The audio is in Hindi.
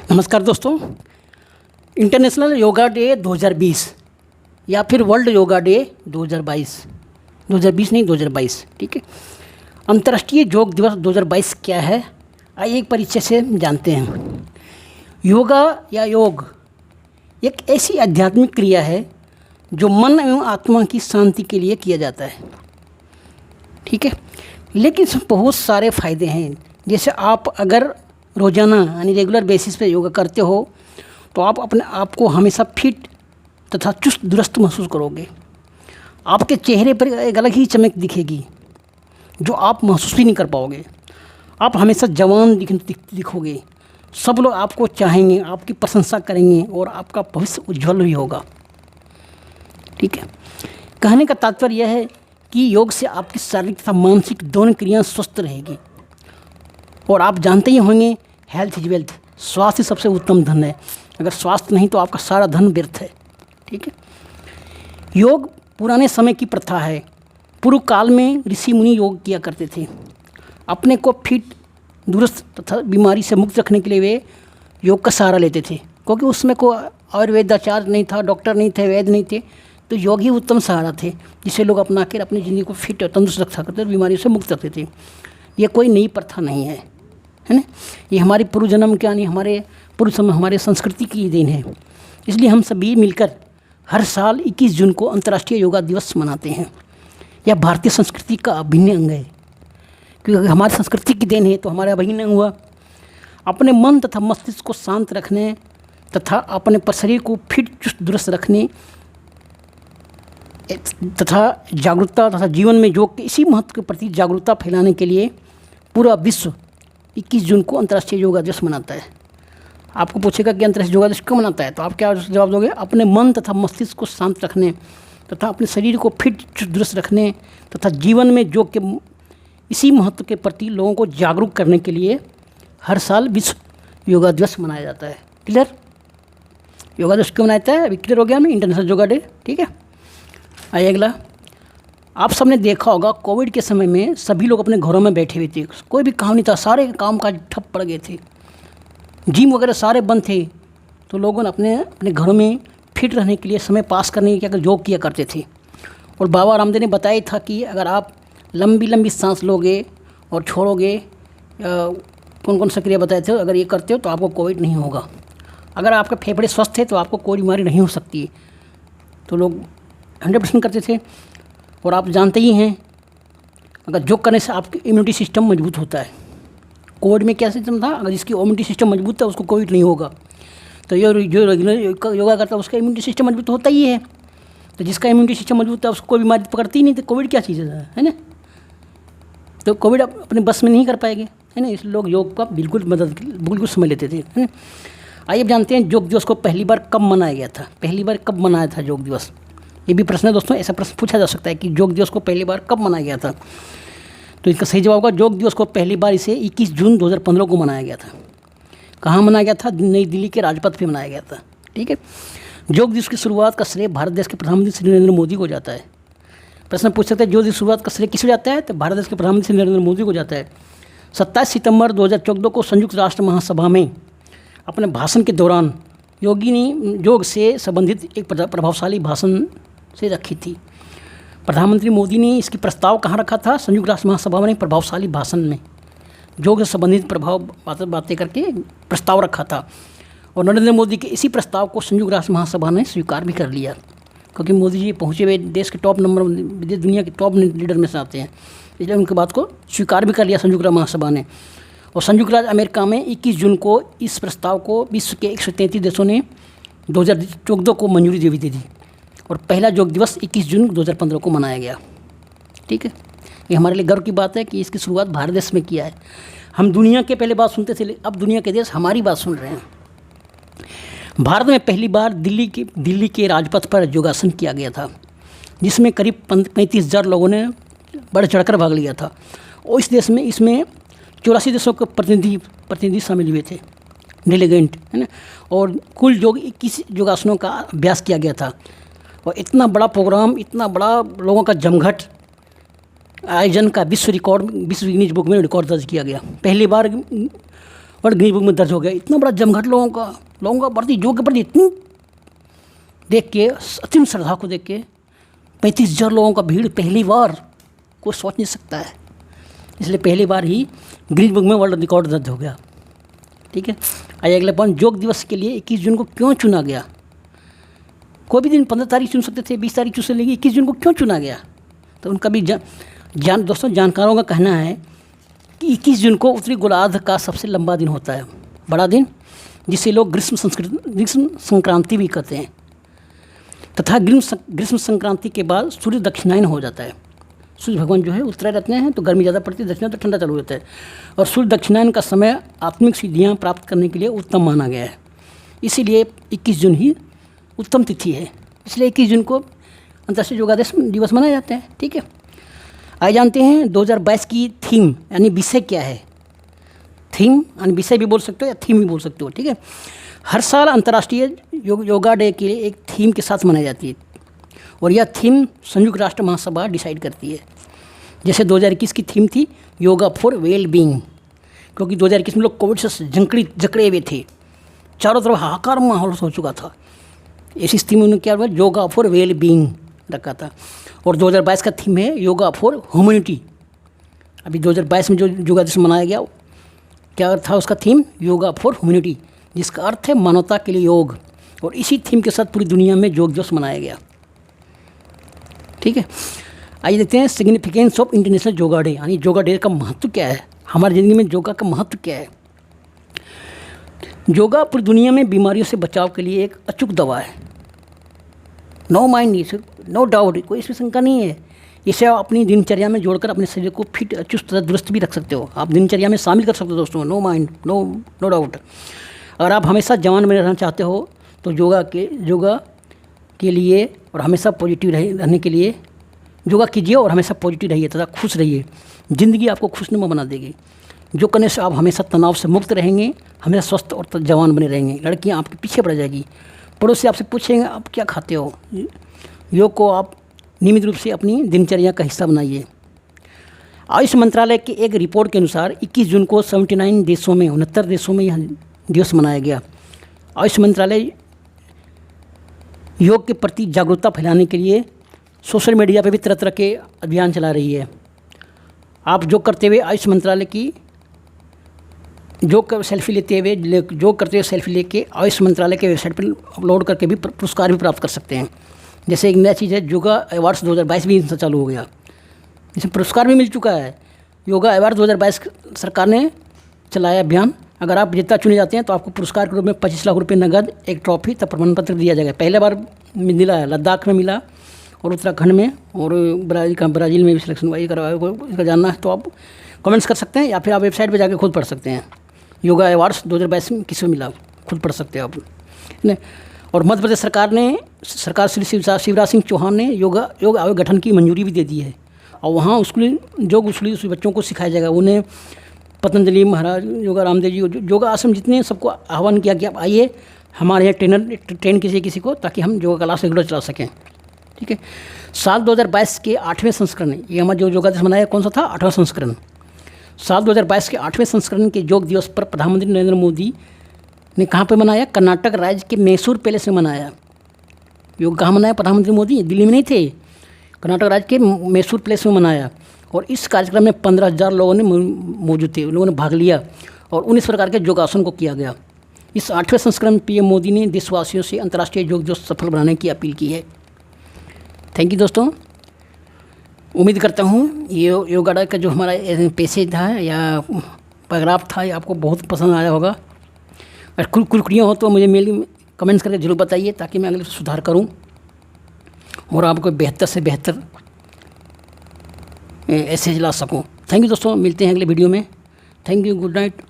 नमस्कार दोस्तों। इंटरनेशनल योगा डे 2020 या फिर वर्ल्ड योगा डे 2022 नहीं 2022, ठीक है। अंतर्राष्ट्रीय योग दिवस 2022 क्या है, आइए एक परिचय से जानते हैं। योगा या योग एक ऐसी आध्यात्मिक क्रिया है जो मन एवं आत्मा की शांति के लिए किया जाता है, ठीक है। लेकिन इसमें बहुत सारे फ़ायदे हैं। जैसे आप अगर रोज़ाना यानी रेगुलर बेसिस पे योगा करते हो तो आप अपने आप को हमेशा फिट तथा चुस्त दुरुस्त महसूस करोगे। आपके चेहरे पर एक अलग ही चमक दिखेगी जो आप महसूस भी नहीं कर पाओगे। आप हमेशा जवान दिखोगे। सब लोग आपको चाहेंगे, आपकी प्रशंसा करेंगे और आपका भविष्य उज्जवल भी होगा, ठीक है। कहने का तात्पर्य यह है कि योग से आपकी शारीरिक तथा मानसिक दोनों क्रियाएं स्वस्थ रहेगी। और आप जानते ही होंगे, हेल्थ इज वेल्थ, स्वास्थ्य सबसे उत्तम धन है। अगर स्वास्थ्य नहीं तो आपका सारा धन व्यर्थ है, ठीक है। योग पुराने समय की प्रथा है। पूर्व काल में ऋषि मुनि योग किया करते थे। अपने को फिट दुरुस्त तथा बीमारी से मुक्त रखने के लिए वे योग का सहारा लेते थे, क्योंकि उसमें कोई आयुर्वेदाचार्य नहीं था, डॉक्टर नहीं थे, वैद्य नहीं थे। तो योग ही उत्तम सहारा थे जिसे लोग अपना कर अपनी ज़िंदगी को फिट और तंदुरुस्त रखा करते और बीमारियों से मुक्त रखते थे। ये कोई नई प्रथा नहीं है ना। ये हमारी पूर्व जन्म के यानी हमारे पूर्व समय हमारे संस्कृति की देन है। इसलिए हम सभी मिलकर हर साल 21 जून को अंतर्राष्ट्रीय योगा दिवस मनाते हैं। यह भारतीय संस्कृति का अभिन्न अंग है, क्योंकि हमारी संस्कृति की देन है तो हमारा अभिन्न अंग हुआ। अपने मन तथा मस्तिष्क को शांत रखने तथा अपने शरीर को फिट चुस्त दुरुस्त रखने तथा जागरूकता तथा जीवन में योग के इसी महत्व के प्रति जागरूकता फैलाने के लिए पूरा विश्व 21 जून को अंतर्राष्ट्रीय योगा दिवस मनाता है। आपको पूछेगा कि अंतर्राष्ट्रीय योगा दिवस क्यों मनाता है, तो आप क्या जवाब दोगे? अपने मन तथा मस्तिष्क को शांत रखने तथा अपने शरीर को फिट दुरुस्त रखने तथा जीवन में योग के इसी महत्व के प्रति लोगों को जागरूक करने के लिए हर साल विश्व योगा दिवस मनाया जाता है। क्लियर? योगा दिवस क्यों मनाता है अभी क्लियर हो गया हमें, इंटरनेशनल योगा डे, ठीक है। आइए अगला। आप सबने देखा होगा कोविड के समय में सभी लोग अपने घरों में बैठे हुए थे, कोई भी काम नहीं था, सारे काम काज ठप पड़ गए थे, जिम वगैरह सारे बंद थे। तो लोगों ने अपने अपने घरों में फिट रहने के लिए, समय पास करने के लिए योग किया करते थे। और बाबा रामदेव ने बताया था कि अगर आप लंबी लंबी सांस लोगे और छोड़ोगे, कौन कौन सा क्रिया बताए थे, अगर ये करते हो तो आपको कोविड नहीं होगा। अगर आपके फेफड़े स्वस्थ है तो आपको कोई बीमारी नहीं हो सकती। तो लोग 100% करते थे। और आप जानते ही हैं, अगर योग करने से आपकी इम्यूनिटी सिस्टम मजबूत होता है। कोविड में क्या सिस्टम था, अगर जिसकी इम्यूनिटी सिस्टम मजबूत है उसको कोविड नहीं होगा। तो जो रेगुलर योगा करता है उसका इम्यूनिटी सिस्टम मजबूत होता ही है। तो जिसका इम्यूनिटी सिस्टम मजबूत है उसको कोई बीमारी पकड़ती ही नहीं। तो कोविड क्या चीज़ है ना। तो कोविड अपने बस में नहीं कर पाएंगे, है ना। इसलिए लोग योग का बिल्कुल समझ लेते थे, है ना। आइए अब जानते हैं योग दिवस को पहली बार कब मनाया गया था। पहली बार कब मनाया था योग दिवस, ये भी प्रश्न है दोस्तों। ऐसा प्रश्न पूछा जा सकता है कि योग दिवस को पहली बार कब मनाया गया था। तो इसका सही जवाब होगा योग दिवस को पहली बार इसे 21 जून 2015 को मनाया गया था। कहाँ मनाया गया था? नई दिल्ली के राजपथ पे मनाया गया था, ठीक है। योग दिवस की शुरुआत का श्रेय भारत देश के प्रधानमंत्री श्री नरेंद्र मोदी को जाता है। प्रश्न पूछ सकते हैं योग दिवस की शुरुआत का श्रेय किसको जाता है, तो भारत देश के प्रधानमंत्री श्री नरेंद्र मोदी को जाता है। 27 सितंबर 2014 को संयुक्त राष्ट्र महासभा में अपने भाषण के दौरान योगी ने योग से संबंधित एक प्रभावशाली भाषण से रखी थी। प्रधानमंत्री मोदी ने इसकी प्रस्ताव कहाँ रखा था? संयुक्त राष्ट्र महासभा में प्रभावशाली भाषण में योग से संबंधित बातें करके प्रस्ताव रखा था। और नरेंद्र मोदी के इसी प्रस्ताव को संयुक्त राष्ट्र महासभा ने स्वीकार भी कर लिया, क्योंकि मोदी जी पहुँचे हुए देश के टॉप नंबर, दुनिया के टॉप लीडर में से आते हैं, इसलिए उनकी बात को स्वीकार भी कर लिया संयुक्त राष्ट्र महासभा ने। और संयुक्त राज्य अमेरिका में 21 जून को इस प्रस्ताव को विश्व के 133 देशों ने 2014 को मंजूरी दे दी थी। और पहला योग दिवस 21 जून 2015 को मनाया गया, ठीक है। ये हमारे लिए गर्व की बात है कि इसकी शुरुआत भारत देश में किया है। हम दुनिया के पहले बात सुनते थे, अब दुनिया के देश हमारी बात सुन रहे हैं। भारत में पहली बार दिल्ली के राजपथ पर योगासन किया गया था, जिसमें करीब 35,000 लोगों ने बढ़ चढ़कर भाग लिया था। और इस देश में इसमें 84 देशों के प्रतिनिधि शामिल हुए थे, डेलीगेंट, है ना। और कुल 21 योगासनों का अभ्यास किया गया था। और इतना बड़ा प्रोग्राम, इतना बड़ा लोगों का जमघट आयोजन का विश्व गिनीज बुक में रिकॉर्ड दर्ज किया गया। पहली बार और गिनीज बुक में दर्ज हो गया। इतना बड़ा जमघट लोगों का प्रति योग के प्रति इतनी देख के, अत्यंत श्रद्धा को देख के 35,000 लोगों का भीड़ पहली बार कोई सोच नहीं सकता है। इसलिए पहली बार ही गिनीज बुक में वर्ल्ड रिकॉर्ड दर्ज हो गया। ठीक है, आइए अगले पॉइंट, योग दिवस के लिए 21 जून को क्यों चुना गया? कोई भी दिन 15 तारीख चुन सकते थे, 20 तारीख चुन सकते, 21 जून को क्यों चुना गया? तो उनका भी दोस्तों जानकारों का कहना है कि 21 जून को उत्तरी गोलार्ध का सबसे लंबा दिन होता है, बड़ा दिन, जिसे लोग ग्रीष्म संक्रांति भी कहते हैं। तथा ग्रीष्म संक्रांति के बाद सूर्य दक्षिणायन हो जाता है। सूर्य भगवान जो है उत्तरायण रहते हैं तो गर्मी ज़्यादा पड़ती है, दक्षिणायन तो ठंडा चालू होता है। और सूर्य दक्षिणायन का समय आत्मिक सिद्धियाँ प्राप्त करने के लिए उत्तम माना गया है। इसीलिए 21 जून ही उत्तम तिथि है, इसलिए 21 जून को अंतर्राष्ट्रीय योगा दिवस मनाया जाता है। ठीक है, आइए जानते हैं 2022 की थीम यानी विषय क्या है। थीम यानी विषय भी बोल सकते हो या थीम भी बोल सकते हो। ठीक है, हर साल अंतर्राष्ट्रीय योगा डे के लिए एक थीम के साथ मनाई जाती है और यह थीम संयुक्त राष्ट्र महासभा डिसाइड करती है। जैसे 2021 की थीम थी योगा फॉर वेल बीइंग, क्योंकि 2021 में लोग कोविड से जकड़े हुए थे, चारों तरफ हाहाकार माहौल हो चुका था। ऐसी स्थिति में उन्होंने क्या हुआ, योगा फॉर वेल बीइंग रखा था। और 2022 का थीम है योगा फॉर ह्यूमैनिटी। अभी 2022 में जो योगा दिवस मनाया गया, क्या था उसका थीम? योगा फॉर ह्यूमैनिटी, जिसका अर्थ है मानवता के लिए योग। और इसी थीम के साथ पूरी दुनिया में योग दिवस मनाया गया। ठीक है, आइए देखते हैं significance of international yoga day, यानी योगा डे का महत्व क्या है, हमारी ज़िंदगी में योगा का महत्व क्या है। योगा पूरी दुनिया में बीमारियों से बचाव के लिए एक अचूक दवा है। नो माइंड, नो डाउट, कोई इसमें शंका नहीं है। इसे आप अपनी दिनचर्या में जोड़कर अपने शरीर को फिट, चुस्त तथा दुरुस्त भी रख सकते हो। आप दिनचर्या में शामिल कर सकते हो दोस्तों, नो माइंड, नो डाउट। अगर आप हमेशा जवान बने रहना चाहते हो तो योगा के लिए और हमेशा पॉजिटिव रहने के लिए योगा कीजिए और हमेशा पॉजिटिव रहिए तथा खुश रहिए। ज़िंदगी आपको खुशनुमा बना देगी। जो करने से आप हमेशा तनाव से मुक्त रहेंगे, हमेशा स्वस्थ और जवान बने रहेंगे। लड़कियां आपके पीछे पड़ जाएगी, पड़ोसी आपसे पूछेंगे आप क्या खाते हो। योग को आप नियमित रूप से अपनी दिनचर्या का हिस्सा बनाइए। आयुष मंत्रालय की एक रिपोर्ट के अनुसार 21 जून को 69 देशों में यह दिवस मनाया गया। आयुष मंत्रालय योग के प्रति जागरूकता फैलाने के लिए सोशल मीडिया पर भी तरह तरह के अभियान चला रही है। आप योग करते हुए आयुष मंत्रालय की योग करते हुए सेल्फी लेके आयुष मंत्रालय के वेबसाइट पर अपलोड करके भी पुरस्कार भी प्राप्त कर सकते हैं। जैसे एक नया चीज़ है, योगा अवार्ड्स 2022 भी इनसे चालू हो गया, जिसमें पुरस्कार भी मिल चुका है। योगा अवार्ड 2022 सरकार ने चलाया अभियान। अगर आप विजेता चुने जाते हैं तो आपको पुरस्कार के रूप में 25 लाख रुपये नगद, एक ट्रॉफी तथा प्रमाण पत्र दिया जाएगा। पहले बार मिला है, लद्दाख में मिला और उत्तराखंड में, और ब्राज़ील में भी सिलेक्शन हुआ। इसका जानना है तो आप कमेंट्स कर सकते हैं या फिर आप वेबसाइट पर जाकर खुद पढ़ सकते हैं। योगा अवार्ड्स 2022 में किसे मिला, खुद पढ़ सकते हैं आप। और मध्य प्रदेश सरकार श्री शिवराज सिंह चौहान ने योग आयोग गठन की मंजूरी भी दे दी है। और वहाँ स्कूली बच्चों को सिखाया जाएगा। उन्हें पतंजलि महाराज, योगा रामदेव जी, योगा आश्रम जितने सबको आह्वान किया कि आप आइए हमारे यहाँ ट्रेन किसी को, ताकि हम योगा क्लास रेगुलर चला सकें। ठीक है, साल 2022 के 8वें संस्करण, ये हमारा जो योगा दिवस मनाया कौन सा था, 8वां संस्करण। साल 2022 के 8वें संस्करण के योग दिवस पर प्रधानमंत्री नरेंद्र मोदी ने कहाँ पे मनाया? कर्नाटक राज्य के मैसूर पैलेस में मनाया। योग कहाँ मनाया प्रधानमंत्री मोदी? दिल्ली में नहीं थे, कर्नाटक राज्य के मैसूर पैलेस में मनाया। और इस कार्यक्रम में 15,000 लोगों ने मौजूद थे, उन लोगों ने भाग लिया और 19 प्रकार के योगासन को किया गया। इस 8वें संस्करण में पीएम मोदी ने देशवासियों से अंतर्राष्ट्रीय योग दिवस सफल बनाने की अपील की है। थैंक यू दोस्तों। उम्मीद करता हूँ ये योगा डे का जो हमारा पैसेज था या पैराग्राफ था, ये आपको बहुत पसंद आया होगा। अगर कुलकुड़ियाँ हो तो मुझे मेल कमेंट्स करके जरूर बताइए, ताकि मैं अगले सुधार करूँ और आपको बेहतर से बेहतर ऐसे ला सकूँ। थैंक यू दोस्तों, मिलते हैं अगले वीडियो में। Thank you, good night.